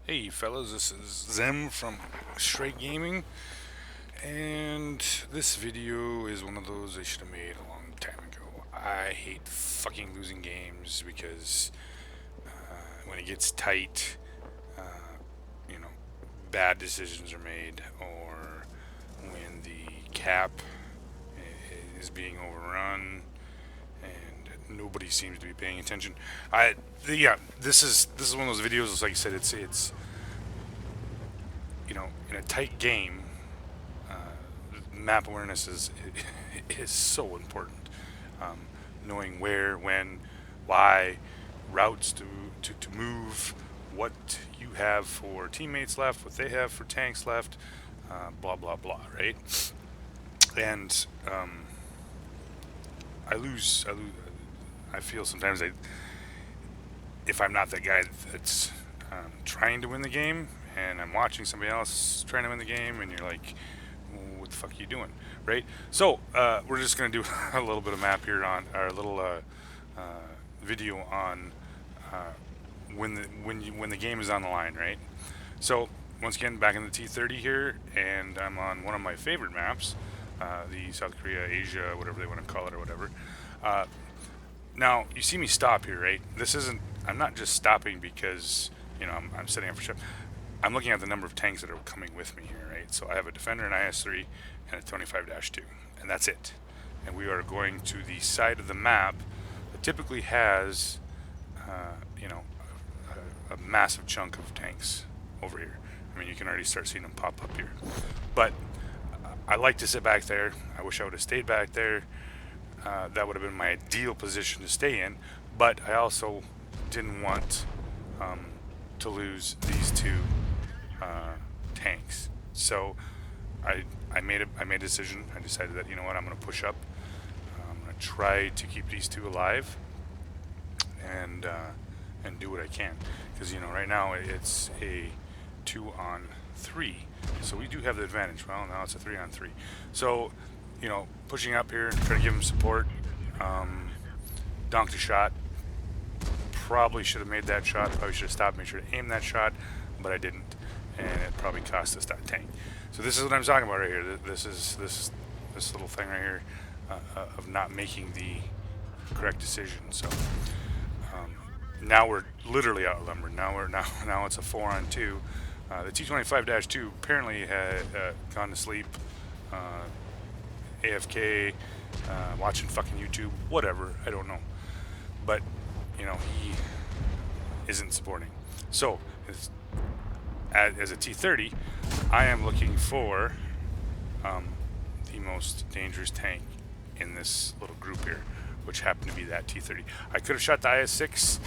Hey fellas, this is Zem from Straight Gaming, and this video is one of those I should have made a long time ago. I hate fucking losing games because when it gets tight, uh, you know, bad decisions are made, or when the cap is being overrun and nobody seems to be paying attention. Yeah, this is one of those videos. Like I said, it's in a tight game, map awareness is so important. Um, Knowing where, when, why, routes to move, what you have for teammates left, what they have for tanks left, blah blah blah. Right? And I lose. I feel sometimes if I'm not that guy that's trying to win the game, and I'm watching somebody else trying to win the game, and you're like, what the fuck are you doing, right? So we're just gonna do a little bit of map here on our little uh, video on when the game is on the line, right? So once again, back in the T30 here, and I'm on one of my favorite maps, the South Korea, Asia, whatever they want to call it, or whatever. Uh, Now you see me stop here, right? This isn't. I'm not just stopping because I'm setting up for ship. I'm looking at the number of tanks that are coming with me here, right? So I have a Defender, an IS-3, and a 25-2, and that's it. And we are going to the side of the map that typically has, uh, you know, a massive chunk of tanks over here. I mean, you can already start seeing them pop up here. But I like to sit back there. I wish I would have stayed back there. That would have been my ideal position to stay in. But I also didn't want to lose these two tanks. So I made a decision. I decided that I'm going to push up. I'm going to try to keep these two alive and do what I can, because right now it's a 2-on-3, so we do have the advantage. Well, now it's a 3-on-3. So pushing up here, trying to give him support. Donked a shot. Probably should have made that shot. Probably should have stopped. Made sure to aim that shot, but I didn't, and it probably cost us that tank. So this is what I'm talking about right here. This is this little thing right here of not making the correct decision. So now we're literally outnumbered. Now it's a 4-on-2. The T25-2 apparently had gone to sleep, AFK, watching fucking YouTube, whatever. I don't know, but he isn't supporting. So as a T30, I am looking for the most dangerous tank in this little group here, which happened to be that T30. I could have shot the IS-6,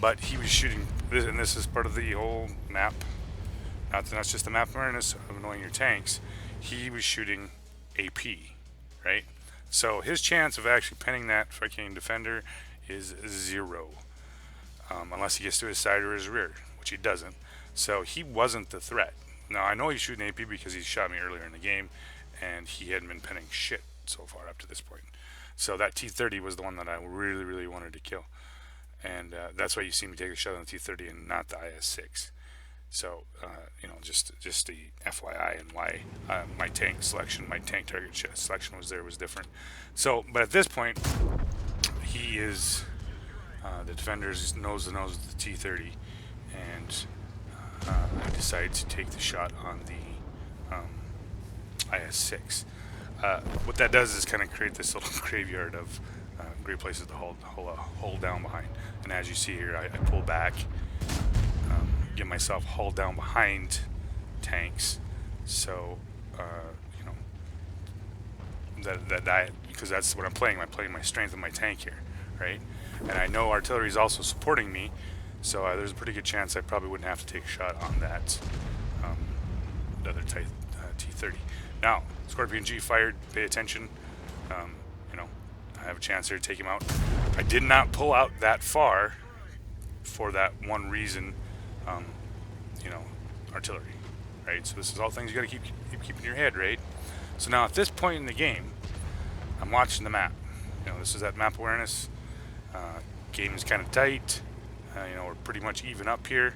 but he was shooting this, and this is part of the whole map. Not just the map awareness of knowing your tanks. He was shooting AP, right? So his chance of actually penning that fucking Defender is 0, unless he gets to his side or his rear, which he doesn't. So he wasn't the threat. Now I know he's shooting AP because he shot me earlier in the game, and he hadn't been penning shit so far up to this point. So that T30 was the one that I really, really wanted to kill, and that's why you see me take a shot on the T30 and not the IS-6. So just the FYI and why my tank target selection was different. So, but at this point, he is the defender knows the nose of the T30, and I decided to take the shot on the IS-6. What that does is kind of create this little graveyard of great places to hold down behind. And as you see here, I pull back, get myself hauled down behind tanks. So because that's what I'm playing. I'm playing my strength of my tank here, right? And I know artillery is also supporting me, so there's a pretty good chance I probably wouldn't have to take a shot on that other T30. Now, Scorpion G fired. Pay attention. I have a chance here to take him out. I did not pull out that far for that one reason. Artillery, right? So this is all things you got to keep in your head, right? So now at this point in the game, I'm watching the map. This is that map awareness. Game is kind of tight. We're pretty much even up here.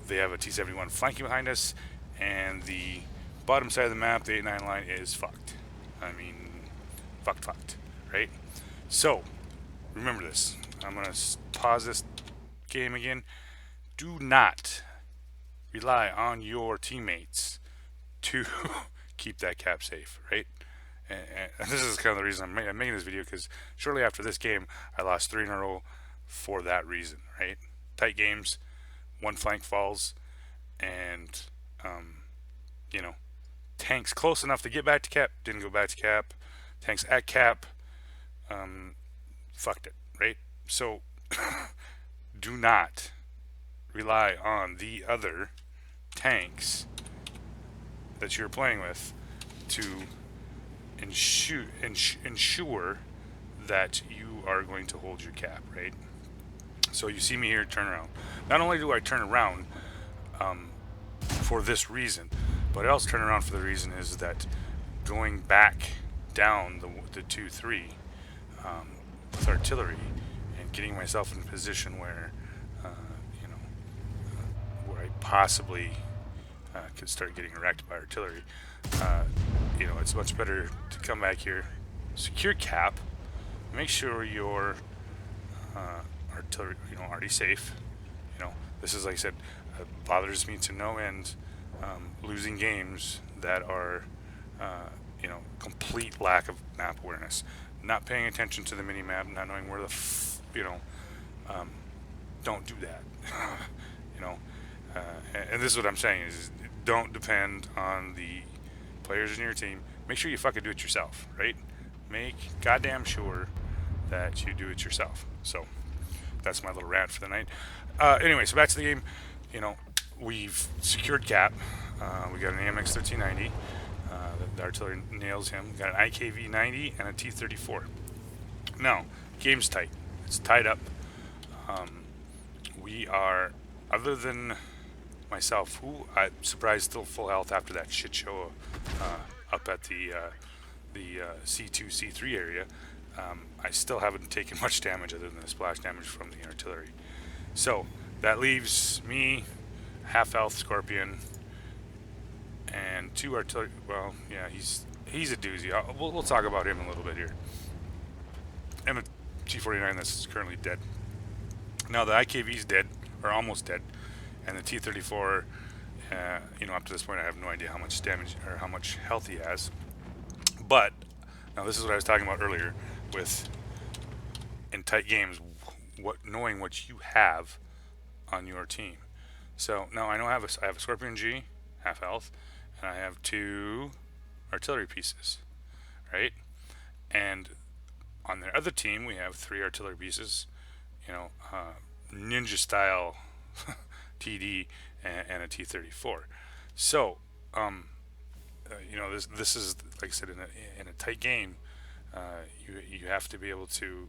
they have a T-71 flanking behind us, and the bottom side of the map, the 8-9 line, is fucked. I mean, fucked, right? So, remember this. I'm going to pause this game again. Do not rely on your teammates to keep that cap safe, right? And this is kind of the reason I'm making this video, because shortly after this game, I lost 3 in a row for that reason, right? Tight games, one flank falls, and, you know, tanks close enough to get back to cap, didn't go back to cap. Tanks at cap, fucked it, right? So, do not rely on the other tanks that you're playing with to ensure that you are going to hold your cap, right? So you see me here turn around. Not only do I turn around for this reason, but I also turn around for the reason is that going back down the 2-3 with artillery and getting myself in a position where where I possibly could start getting wrecked by artillery. It's much better to come back here, secure cap, make sure your artillery, already safe. This is, like I said, bothers me to no end, losing games that are, complete lack of map awareness, not paying attention to the mini map, not knowing where don't do that. And this is what I'm saying is, don't depend on the players in your team. Make sure you fucking do it yourself, right? Make goddamn sure that you do it yourself. So that's my little rant for the night. Anyway, so back to the game. We've secured cap. We got an AMX 1390. The artillery nails him. Got an IKV 90 and a T-34. Now, game's tight. It's tied up. We are, other than myself, who I'm surprised still full health after that shit show up at the C2, C3 area. I still haven't taken much damage other than the splash damage from the artillery. So that leaves me, half health Scorpion, and 2 artillery. Well, yeah, he's a doozy. We'll talk about him a little bit here. And a T-49 that's currently dead. Now the IKV's dead, or almost dead, and the T-34, up to this point I have no idea how much damage or how much health he has. But now this is what I was talking about earlier with, in tight games, knowing what you have on your team. So now I know I have a Scorpion G, half health, and I have 2 artillery pieces, right? And on the other team we have 3 artillery pieces, ninja style TD and a T-34. So this is, like I said, in a tight game, you have to be able to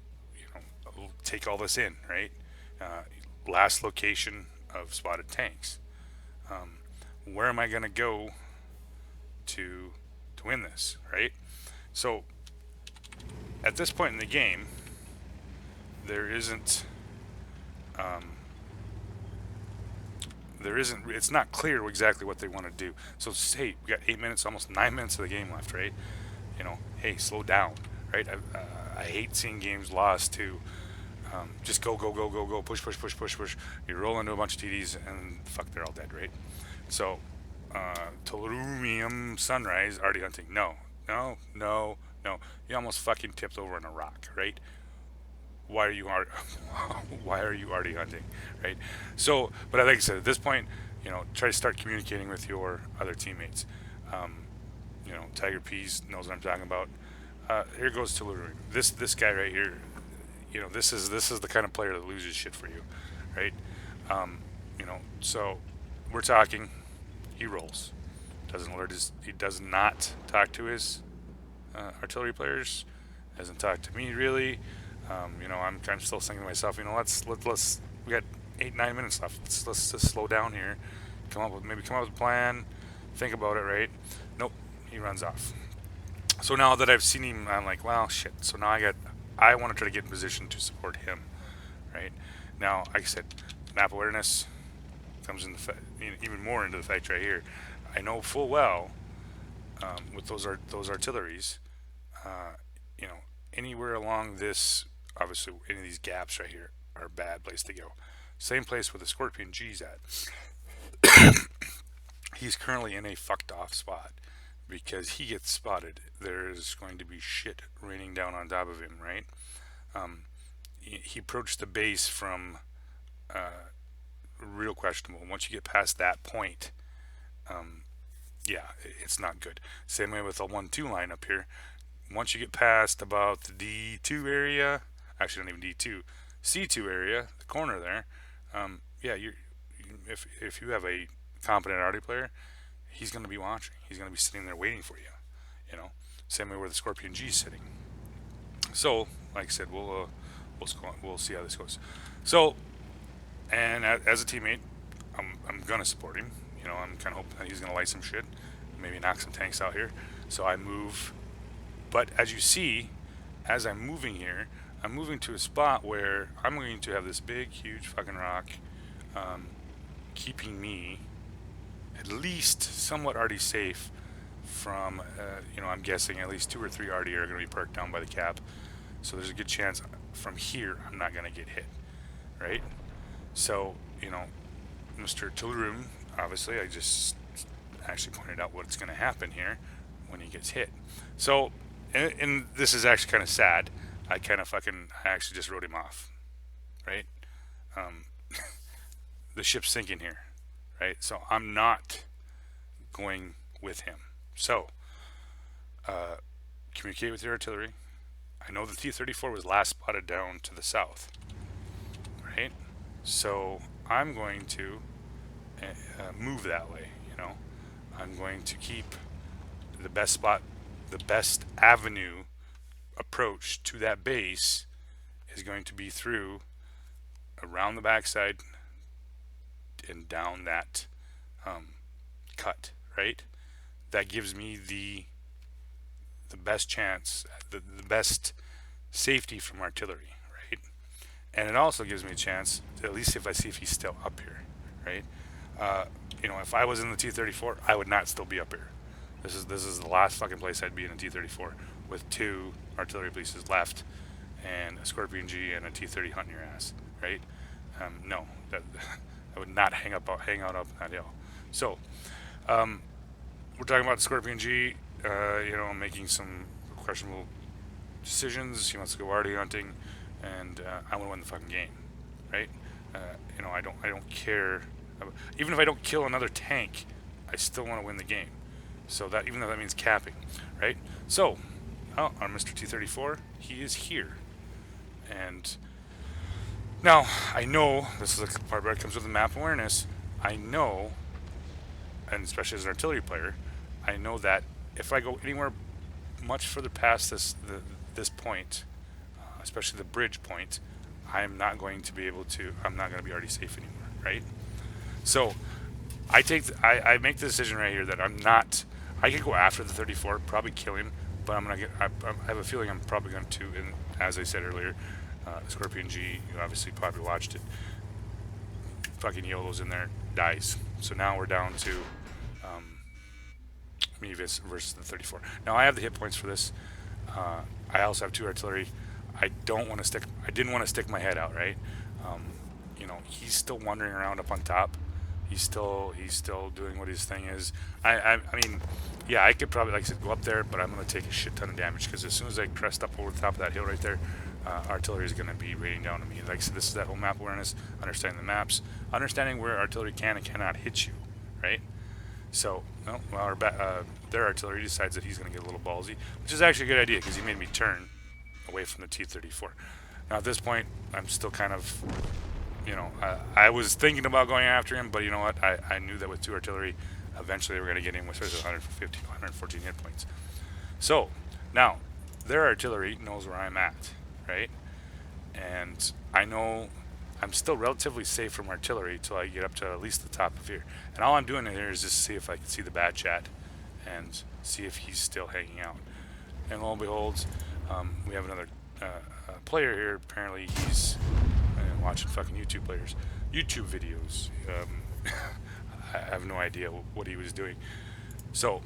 take all this in, right? Last location of spotted tanks. Where am I going to go to win this, right? So at this point in the game, it's not clear exactly what they want to do. So hey, we got 8 minutes, almost 9 minutes of the game left, right? Hey, slow down, right? I hate seeing games lost to just go, push. You roll into a bunch of TDs and fuck, they're all dead, right? So Tolumium Sunrise, arty hunting. No. You almost fucking tipped over on a rock, right? Why are you arty hunting, right? So, but like I said, at this point, try to start communicating with your other teammates. Tiger Peas knows what I'm talking about. Here goes to Tolumium. This guy right here, this is the kind of player that loses shit for you, right? So we're talking. He rolls. He does not talk to his artillery players. Doesn't talk to me really. I'm still thinking to myself, let's we got 8-9 minutes left. Let's just slow down here. Come up with a plan. Think about it, right? Nope. He runs off. So now that I've seen him, I'm like, well, shit. So now I want to try to get in position to support him, right? Now, like I said, map awareness, comes in even more into the fact right here. I know full well with those artilleries, you know, anywhere along this, obviously any of these gaps right here are a bad place to go. Same place where the Scorpion G's at. He's currently in a fucked off spot because he gets spotted. There is going to be shit raining down on top of him, right? He approached the base from real questionable. Once you get past that point, yeah, it's not good. Same way with the 1-2 line up here. Once you get past about the D2 area, actually not even D2, C2 area, the corner there, yeah, if you have a competent arty player, he's going to be watching. He's going to be sitting there waiting for you. You know, same way where the Scorpion G is sitting. So, like I said, we'll see how this goes. So, and as a teammate, I'm gonna support him. You know, I'm kind of hoping that he's gonna light some shit, maybe knock some tanks out here. So I move, but as you see, as I'm moving here, I'm moving to a spot where I'm going to have this big, huge fucking rock, keeping me at least somewhat already safe from, you know, I'm guessing at least 2 or 3 RD are going to be perked down by the cap. So there's a good chance from here I'm not going to get hit, right? So, you know, Mr. Tulurum, obviously, I just actually pointed out what's going to happen here when he gets hit. So, and this is actually kind of sad. I actually just wrote him off, right? The ship's sinking here, right? So I'm not going with him. So, communicate with your artillery. I know the T-34 was last spotted down to the south, right? So I'm going to move that way, you know. I'm going to keep the best spot, the best avenue approach to that base is going to be through around the backside and down that cut, right? That gives me the best chance, the best safety from artillery, right? And it also gives me a chance, at least if I see if he's still up here, right? You know, if I was in the T-34, I would not still be up here. This is the last fucking place I'd be in a T-34 with 2 artillery pieces left and a Scorpion G and a T-30 hunting your ass, right? No, I would not hang out up that hill. So, we're talking about the Scorpion G, you know, making some questionable decisions. He wants to go arty hunting, and I want to win the fucking game, right? You know, I don't care. Even if I don't kill another tank, I still want to win the game. So that, even though that means capping, right? So, our Mr. T-34, he is here. And now, I know, this is the part where it comes with the map awareness, I know, and especially as an artillery player, I know that if I go anywhere much further past this point, especially the bridge point, I'm not going to be already safe anymore, right? So I make the decision right here that I could go after the 34, probably kill him, but I have a feeling I'm probably going to, and as I said earlier, Scorpion G, you obviously probably watched it, fucking YOLO's in there, dies. So now we're down to me versus the 34. Now I have the hit points for this. I also have 2 artillery. I didn't want to stick my head out, right? You know, he's still wandering around up on top. He's still doing what his thing is. I mean, yeah, I could probably, like I said, go up there, but I'm going to take a shit ton of damage because as soon as I crest up over the top of that hill right there, artillery is going to be raining down on me. Like I said, this is that whole map awareness, understanding the maps, understanding where artillery can and cannot hit you, right? So, well, their artillery decides that he's going to get a little ballsy, which is actually a good idea because he made me turn away from the T-34. Now, at this point, I'm still kind of, you know, I was thinking about going after him, but you know what? I knew that with 2 artillery, eventually they were going to get him with 115, 114 hit points. So, now, their artillery knows where I'm at, right? And I know I'm still relatively safe from artillery until I get up to at least the top of here. And all I'm doing here is just see if I can see the bat chat and see if he's still hanging out. And lo and behold, we have another player here. Apparently he's watching fucking YouTube videos. I have no idea what he was doing. So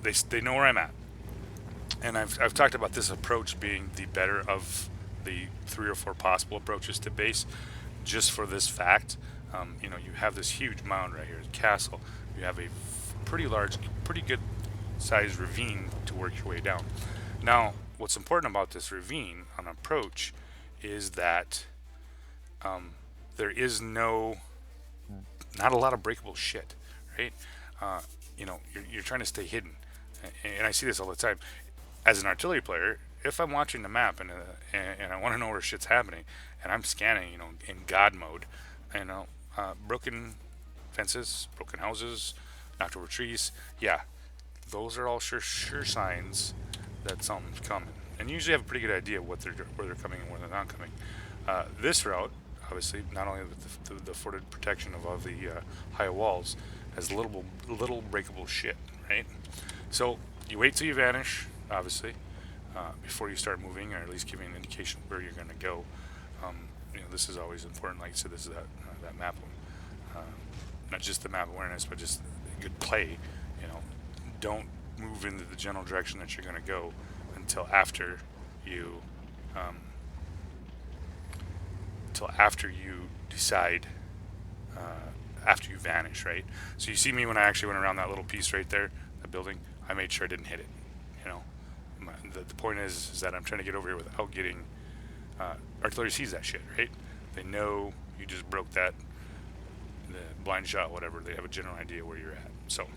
they know where I'm at, and I've talked about this approach being the better of the 3 or 4 possible approaches to base, just for this fact. You have this huge mound right here, castle. You have a pretty large, pretty good sized ravine to work your way down. Now, what's important about this ravine on approach is that there is not a lot of breakable shit, right? Uh, you're trying to stay hidden, and I see this all the time. As an artillery player, if I'm watching the map and I want to know where shit's happening, and I'm scanning, in God mode, broken fences, broken houses, knocked over trees, yeah, those are all sure signs that something's coming. And you usually have a pretty good idea where they're coming and where they're not coming. This route, obviously, not only with the afforded protection of all the high walls, has little breakable shit, right? So you wait till you vanish, obviously, before you start moving, or at least giving an indication of where you're going to go. This is always important. Like I said, this is that map, not just the map awareness, but just good play. Don't move into the general direction that you're going to go until after you decide, after you vanish, right? So you see me when I actually went around that little piece right there, that building. I made sure I didn't hit it. The point is that I'm trying to get over here without getting. Artillery sees that shit, right? They know you just broke the blind shot, whatever. They have a general idea where you're at. So,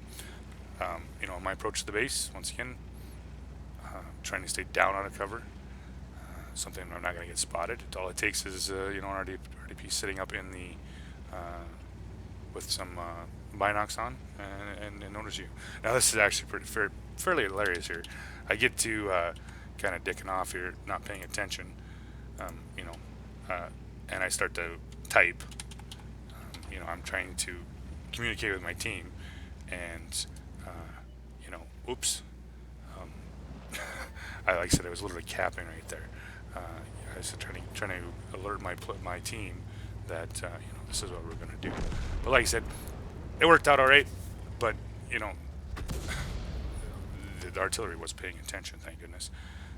my approach to the base, once again, trying to stay down out of cover. Something I'm not going to get spotted. All it takes is an RDP sitting up in the with some binocs on and notice you. Now this is actually fairly hilarious here. I get to kind of dicking off here, not paying attention, and I start to type. I'm trying to communicate with my team, and oops. Like I said, I was literally capping right there. I was trying to alert my team that this is what we're gonna do. But like I said, it worked out all right. But the artillery was paying attention, thank goodness.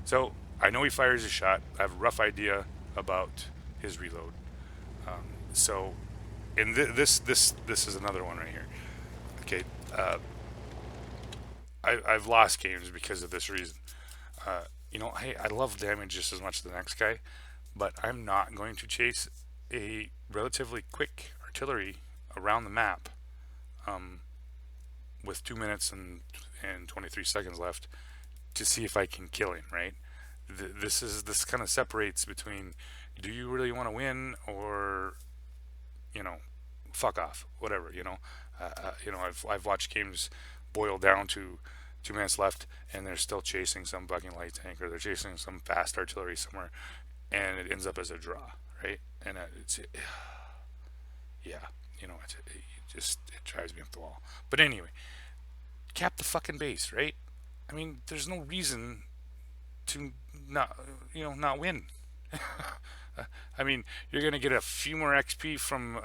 So I know he fires a shot. I have a rough idea about his reload. So, and this is another one right here. Okay, I've lost games because of this reason. Hey, I love damage just as much as the next guy, but I'm not going to chase a relatively quick artillery around the map with 2 minutes and 23 seconds left to see if I can kill him, right? This kind of separates between, do you really want to win, or fuck off, whatever. I've watched games boil down to 2 minutes left and they're still chasing some fucking light tank, or they're chasing some fast artillery somewhere, and it ends up as a draw, right? And yeah, it drives me up the wall. But anyway, cap the fucking base, right? I mean, there's no reason to not win. I mean, you're gonna get a few more XP from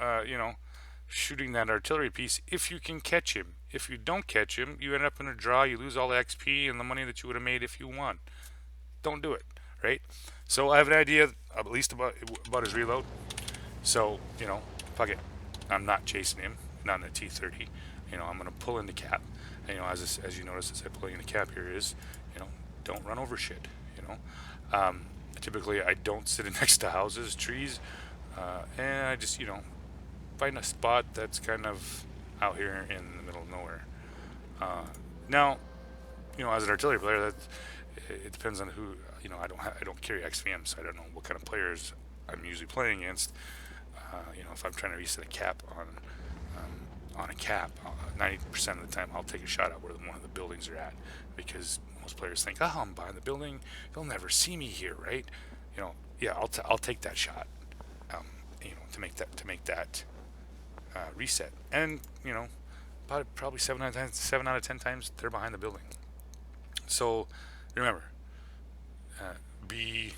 shooting that artillery piece if you can catch him. If you don't catch him, you end up in a draw. You lose all the XP and the money that you would have made if you won. Don't do it, right? So I have an idea, at least about his reload. So fuck it. I'm not chasing him. Not in the T30. I'm gonna pull into cap. And, as you notice, as I pull into cap here is, don't run over shit. Typically I don't sit next to houses, trees, and I just find a spot that's kind of out here in the middle of nowhere. Now, as an artillery player, it depends on who. I don't carry XVM, so I don't know what kind of players I'm usually playing against. If I'm trying to reset a cap on a cap, 90% of the time I'll take a shot at where one of the buildings are at, because most players think, oh, I'm behind the building, they'll never see me here, right? Yeah, I'll take that shot, to make that reset. And probably 7 out of 10 times they're behind the building. So remember, be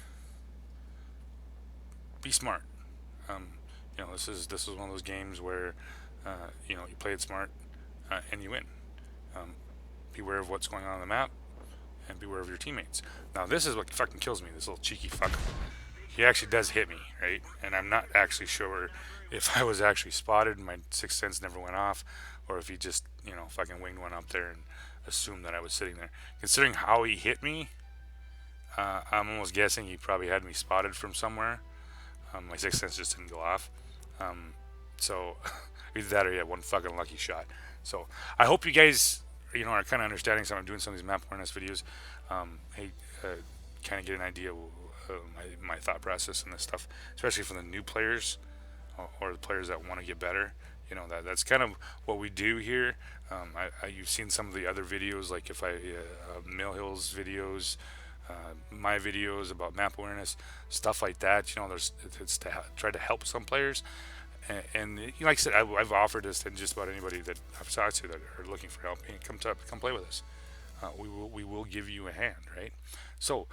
smart. This is one of those games where You know, you play it smart, and you win. Beware of what's going on the map, and beware of your teammates. Now, this is what fucking kills me. This little cheeky fuck. He actually does hit me, right? And I'm not actually sure if I was actually spotted and my sixth sense never went off, or if he just, you know, fucking winged one up there and assumed that I was sitting there. Considering how he hit me, I'm almost guessing he probably had me spotted from somewhere. My sixth sense just didn't go off. So either that or he had one fucking lucky shot. So I hope you guys, you know, are kind of understanding. So I'm doing some of these map awareness videos. Hey, kind of get an idea of my thought process and this stuff, especially for the new players or the players that want to get better. You know, that's kind of what we do here. You've seen some of the other videos, like if Mill Hill's videos, my videos about map awareness, stuff like that. You know, it's to try to help some players. And you know, like I said, I've offered this to just about anybody that I've talked to that are looking for help. Hey, come play with us. We will give you a hand, right? So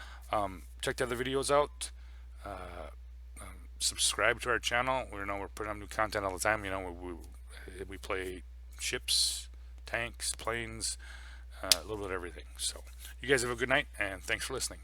check the other videos out. Subscribe to our channel. We're putting up new content all the time. You know, we play ships, tanks, planes, a little bit of everything. So you guys have a good night, and thanks for listening.